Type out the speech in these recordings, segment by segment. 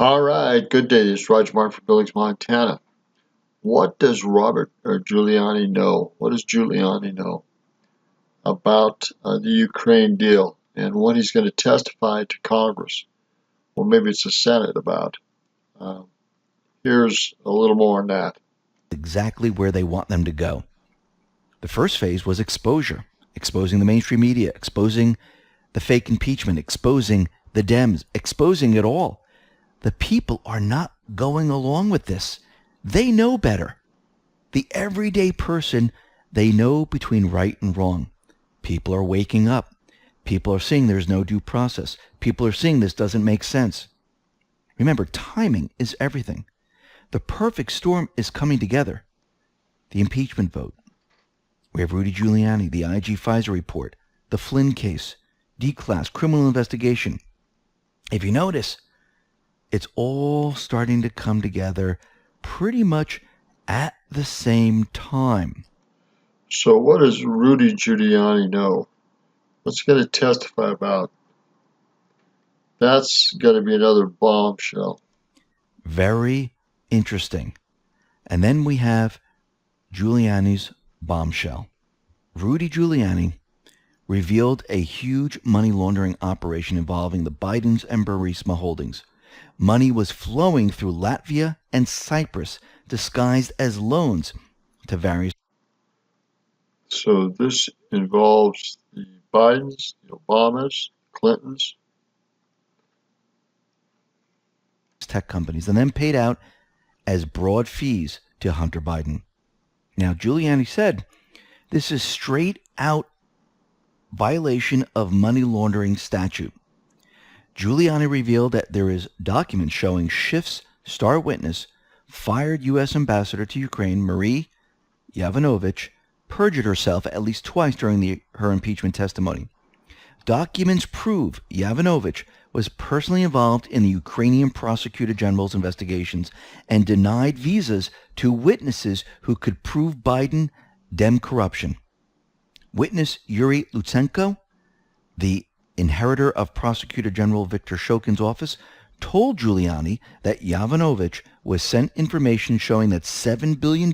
All right, good day. This is Roger Martin from Billings, Montana. What does Robert or Giuliani know? What does Giuliani know about the Ukraine deal and what he's going to testify to Congress, or maybe it's the Senate about? Here's a little more on that. Exactly where they want them to go. The first phase was exposure, exposing the mainstream media, exposing the fake impeachment, exposing the Dems, exposing it all. The people are not going along with this. They know better. The everyday person, they know between right and wrong. People are waking up. People are seeing there's no due process. People are seeing this doesn't make sense. Remember, timing is everything. The perfect storm is coming together. The impeachment vote. We have Rudy Giuliani, the IG Pfizer report, the Flynn case, D-class, criminal investigation. If you notice, it's all starting to come together pretty much at the same time. So what does Rudy Giuliani know? What's he going to testify about? That's going to be another bombshell. Very interesting. And then we have Giuliani's bombshell. Rudy Giuliani revealed a huge money laundering operation involving the Bidens and Burisma holdings. Money was flowing through Latvia and Cyprus, disguised as loans to various. So this involves the Bidens, the Obamas, Clintons. Tech companies, and then paid out as broad fees to Hunter Biden. Now, Giuliani said this is straight out violation of money laundering statute. Giuliani revealed that there is documents showing Schiff's star witness, fired U.S. ambassador to Ukraine, Marie Yovanovitch, perjured herself at least twice during her impeachment testimony. Documents prove Yovanovitch was personally involved in the Ukrainian Prosecutor General's investigations and denied visas to witnesses who could prove Biden Dem corruption. Witness Yuri Lutsenko, the inheritor of Prosecutor General Viktor Shokin's office, told Giuliani that Yovanovitch was sent information showing that $7 billion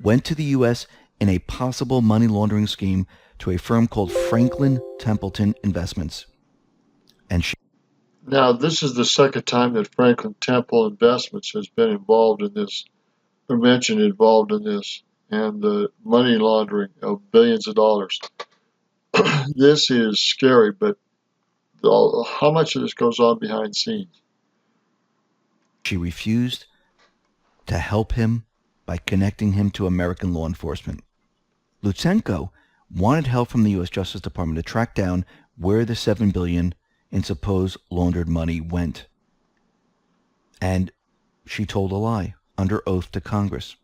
went to the U.S. in a possible money laundering scheme to a firm called Franklin Templeton Investments. And Now, this is the second time that Franklin Temple Investments has been involved in this, or mentioned involved in this, and the money laundering of billions of dollars. This is scary, but how much of this goes on behind the scenes? she refused to help him by connecting him to American law enforcement. Lutsenko wanted help from the U.S. Justice Department to track down where the $7 billion in supposed laundered money went. And she told a lie under oath to Congress.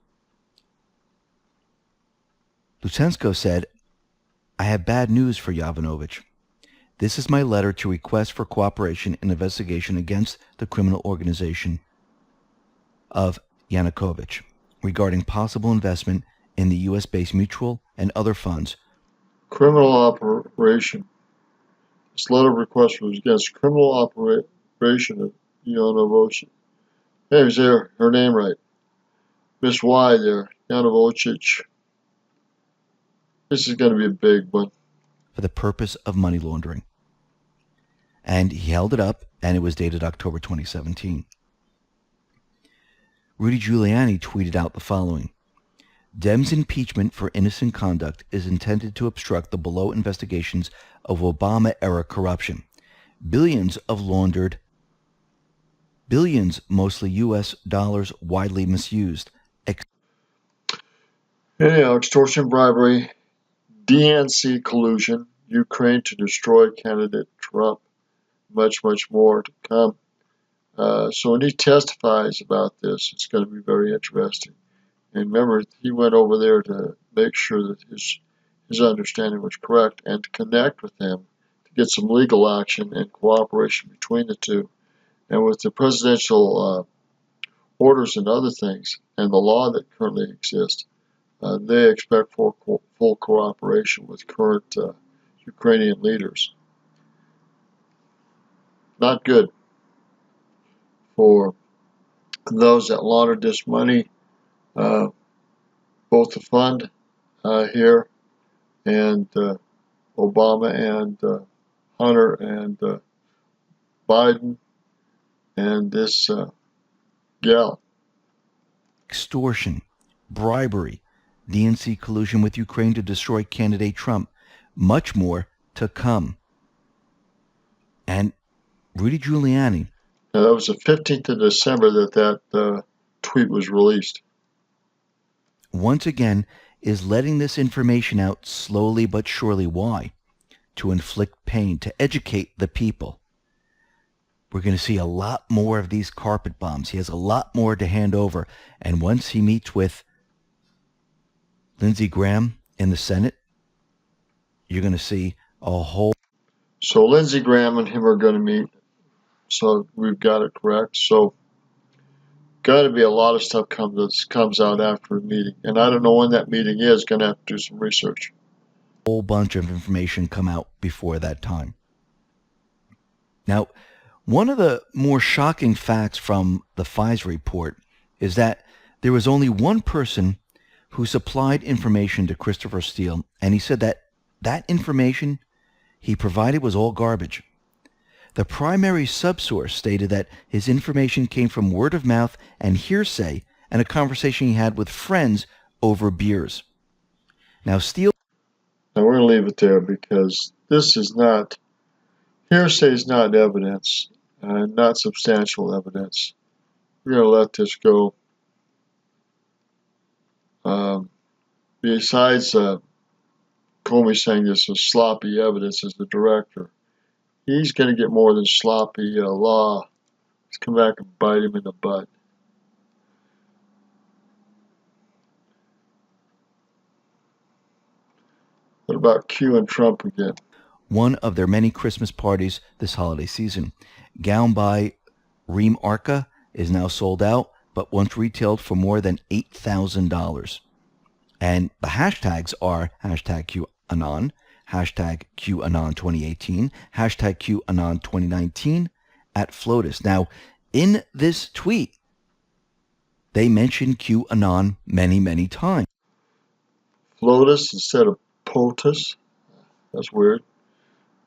Lutsenko said, "I have bad news for Yovanovitch. This is my letter to request for cooperation in investigation against the criminal organization of Yanukovych regarding possible investment in the U.S.-based mutual and other funds." Criminal operation. This letter of request was against criminal operation of Yanukovych. Hey, was there her name right? Miss Y there, Yanukovych. This is going to be a big one. For the purpose of money laundering. And he held it up, and it was dated October 2017. Rudy Giuliani tweeted out the following: Dems' impeachment for innocent conduct is intended to obstruct the below investigations of Obama-era corruption. Billions, mostly U.S. dollars, widely misused. Anyhow, extortion, bribery, DNC collusion, Ukraine to destroy candidate Trump, much, much more to come. So when he testifies about this, it's going to be very interesting. And remember, he went over there to make sure that his understanding was correct and to connect with them to get some legal action and cooperation between the two. And with the presidential orders and other things and the law that currently exists, they expect full cooperation with current Ukrainian leaders. Not good. for those that laundered this money, both the fund here and Obama and Hunter and Biden and this gal. Extortion, bribery, DNC collusion with Ukraine to destroy candidate Trump. Much more to come. And Rudy Giuliani. Now, that was the 15th of December that tweet was released. Once again, is letting this information out slowly but surely. Why? To inflict pain, to educate the people. We're going to see a lot more of these carpet bombs. He has a lot more to hand over. And once he meets with Lindsey Graham in the Senate, you're going to see a whole... So Lindsey Graham and him are going to meet. So we've got it correct. So got to be a lot of stuff comes out after the meeting. And I don't know when that meeting is. Going to have to do some research. A whole bunch of information come out before that time. Now, one of the more shocking facts from the FISA report is that there was only one person who supplied information to Christopher Steele, and he said that that information he provided was all garbage. The primary subsource stated that his information came from word of mouth and hearsay and a conversation he had with friends over beers. Now, Steele... Now, we're going to leave it there because this is not... Hearsay is not evidence. Not substantial evidence. We're going to let this go. Besides Comey saying this is sloppy evidence as the director, he's going to get more than sloppy law. Let's come back and bite him in the butt. What about Q and Trump again? One of their many Christmas parties this holiday season. Gown by Reem Arca is now sold out, but once retailed for more than $8,000. And the hashtags are hashtag QAnon, hashtag QAnon 2018, hashtag QAnon 2019 at FLOTUS. Now, in this tweet, they mention QAnon many, many times. FLOTUS instead of POTUS. That's weird.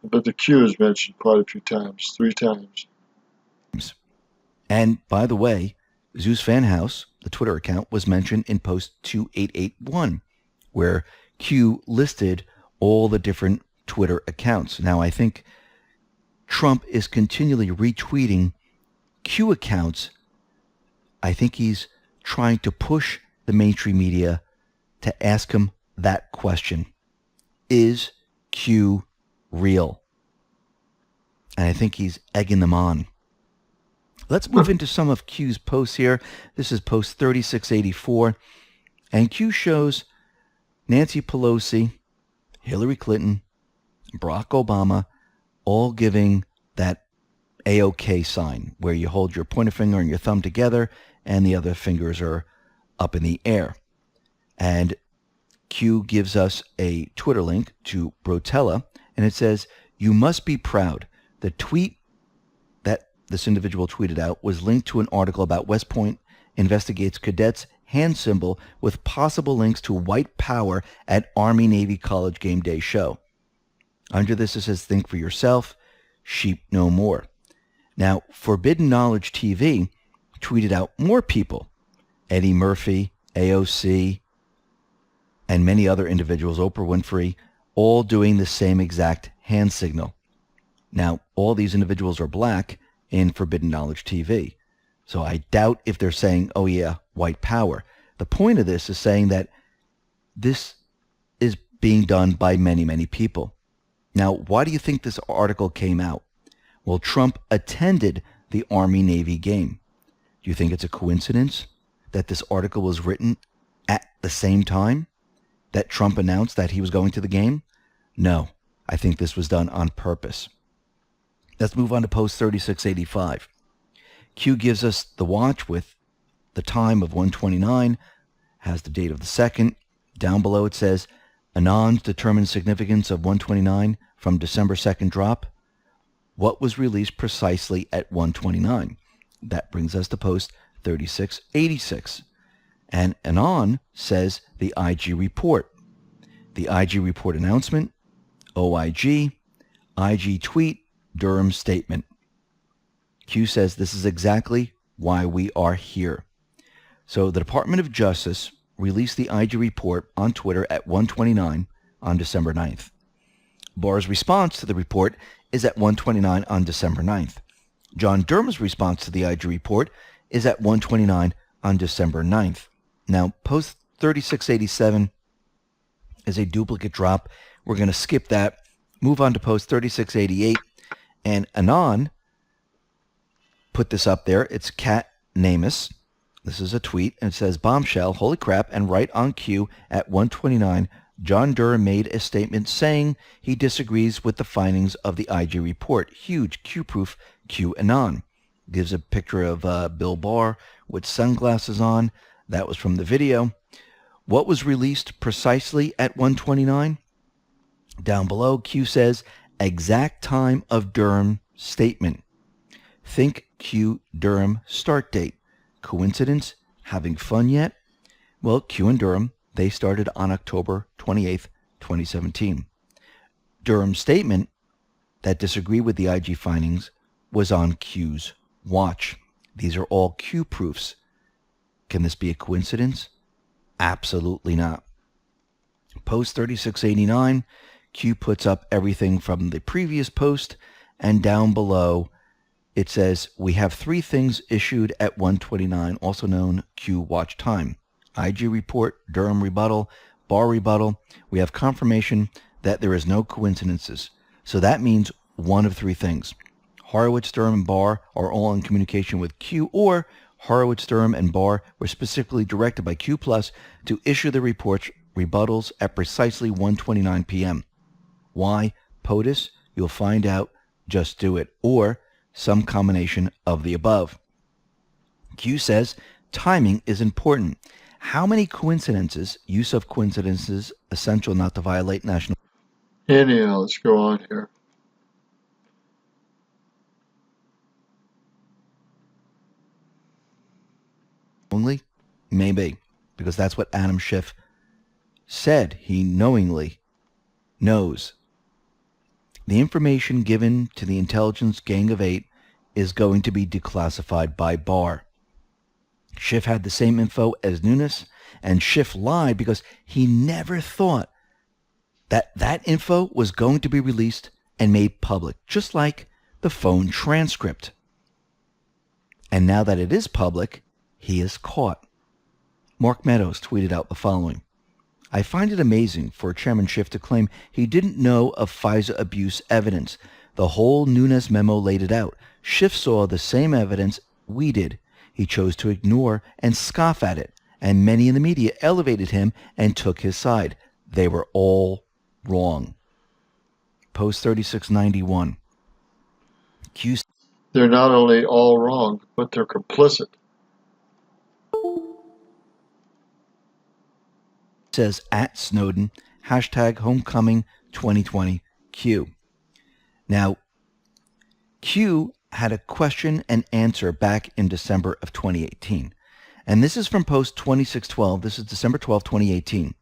But the Q is mentioned quite a few times, 3 times. And by the way, Zeus Fan House, the Twitter account, was mentioned in post 2881, where Q listed all the different Twitter accounts. Now, I think Trump is continually retweeting Q accounts. I think he's trying to push the mainstream media to ask him that question. Is Q real? And I think he's egging them on. Let's move into some of Q's posts here. This is post 3684. And Q shows Nancy Pelosi, Hillary Clinton, Barack Obama, all giving that A-OK sign, where you hold your pointer finger and your thumb together, and the other fingers are up in the air. And Q gives us a Twitter link to Brotella, and it says, "You must be proud." The tweet that this individual tweeted out was linked to an article about West Point investigates cadets' hand symbol with possible links to white power at Army-Navy College game day show. Under this, it says, "Think for yourself, sheep no more." Now, Forbidden Knowledge TV tweeted out more people, Eddie Murphy, AOC, and many other individuals, Oprah Winfrey, all doing the same exact hand signal. Now, all these individuals are black in Forbidden Knowledge TV. So I doubt if they're saying, oh yeah, white power. The point of this is saying that this is being done by many, many people. Now, why do you think this article came out? Well, Trump attended the Army-Navy game. Do you think it's a coincidence that this article was written at the same time that Trump announced that he was going to the game? No, I think this was done on purpose. Let's move on to post 3685. Q gives us the watch with the time of 1:29, has the date of the second. Down below it says, Anon's determined significance of 1:29 from December 2nd drop. What was released precisely at 1:29? That brings us to post 3686. And Anon says the IG report. The IG report announcement, OIG, IG tweet, Durham statement. Q says this is exactly why we are here. So the Department of Justice released the IG report on Twitter at 1:29 on December 9th. Barr's response to the report is at 1:29 on December 9th. John Durham's response to the IG report is at 1:29 on December 9th. Now, post 3687 is a duplicate drop. We're going to skip that, move on to post 3688, and Anon put this up there. It's Cat Namus. This is a tweet, and it says, bombshell, holy crap, and right on cue at 1:29, John Durham made a statement saying he disagrees with the findings of the IG report. Huge Q-proof QAnon. Gives a picture of Bill Barr with sunglasses on. That was from the video. What was released precisely at 1:29? Down below, Q says, exact time of Durham statement. Think Q Durham start date. Coincidence? Having fun yet? Well, Q and Durham, they started on October 28th, 2017. Durham's statement that disagreed with the IG findings was on Q's watch. These are all Q proofs. Can this be a coincidence? Absolutely not. Post 3689, Q puts up everything from the previous post, and down below it says, we have 3 things issued at 1:29, also known Q watch time. IG report, Durham rebuttal, Barr rebuttal. We have confirmation that there is no coincidences. So that means one of 3 things. Horowitz, Durham, and Barr are all in communication with Q, or Horowitz, Durham, and Barr were specifically directed by Q Plus to issue the report's rebuttals at precisely 1:29 p.m. Why? POTUS? You'll find out. Just do it. Or some combination of the above. Q says timing is important. How many coincidences, use of coincidences, essential not to violate national... Anyhow, let's go on here. Only? Maybe. Because that's what Adam Schiff said. He knowingly knows. The information given to the intelligence gang of 8 is going to be declassified by Barr. Schiff had the same info as Nunes, and Schiff lied because he never thought that that info was going to be released and made public, just like the phone transcript. And now that it is public, he is caught. Mark Meadows tweeted out the following. I find it amazing for Chairman Schiff to claim he didn't know of FISA abuse evidence. The whole Nunes memo laid it out. Schiff saw the same evidence we did. He chose to ignore and scoff at it, and many in the media elevated him and took his side. They were all wrong. Post 3691. Q They're not only all wrong, but they're complicit. says at Snowden, hashtag homecoming 2020 Q. Now, Q had a question and answer back in December of 2018. And this is from post 2612. This is December 12, 2018.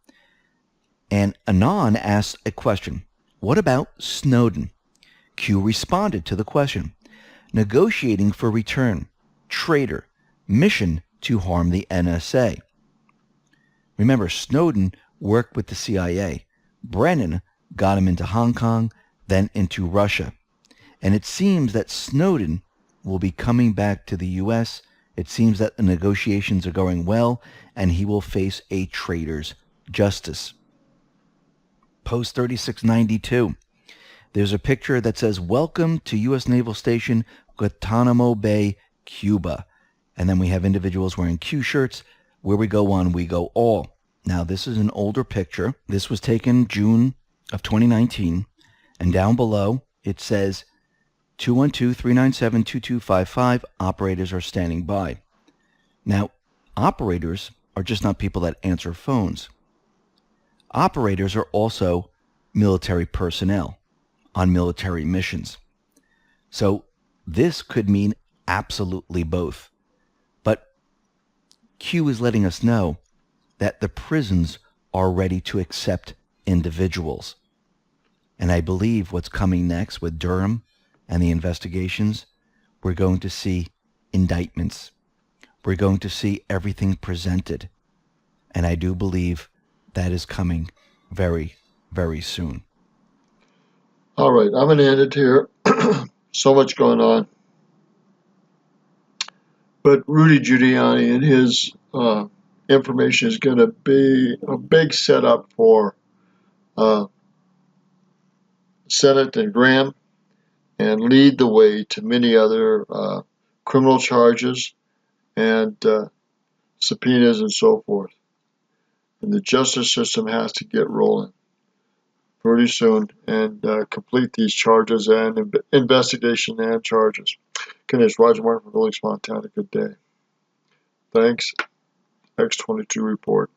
And Anon asked a question. What about Snowden? Q responded to the question. Negotiating for return. Traitor. Mission to harm the NSA. Remember, Snowden worked with the CIA. Brennan got him into Hong Kong, then into Russia. And it seems that Snowden will be coming back to the U.S. It seems that the negotiations are going well, and he will face a traitor's justice. Post 3692. There's a picture that says, welcome to U.S. Naval Station, Guantanamo Bay, Cuba. And then we have individuals wearing Q shirts. Where we go one, we go all. Now, this is an older picture. This was taken June of 2019. And down below, it says 212-397-2255. Operators are standing by. Now, operators are just not people that answer phones. Operators are also military personnel on military missions. So this could mean absolutely both. But Q is letting us know that the prisons are ready to accept individuals. And I believe what's coming next with Durham and the investigations, we're going to see indictments. We're going to see everything presented. And I do believe that is coming very, very soon. All right, I'm going to end it here. So much going on. But Rudy Giuliani and his information is going to be a big setup for Senate and Graham, and lead the way to many other criminal charges and subpoenas and so forth. And the justice system has to get rolling pretty soon and complete these charges and investigation and charges. Okay, it's Roger Martin from Billings, Montana. Good day. Thanks. X22 report.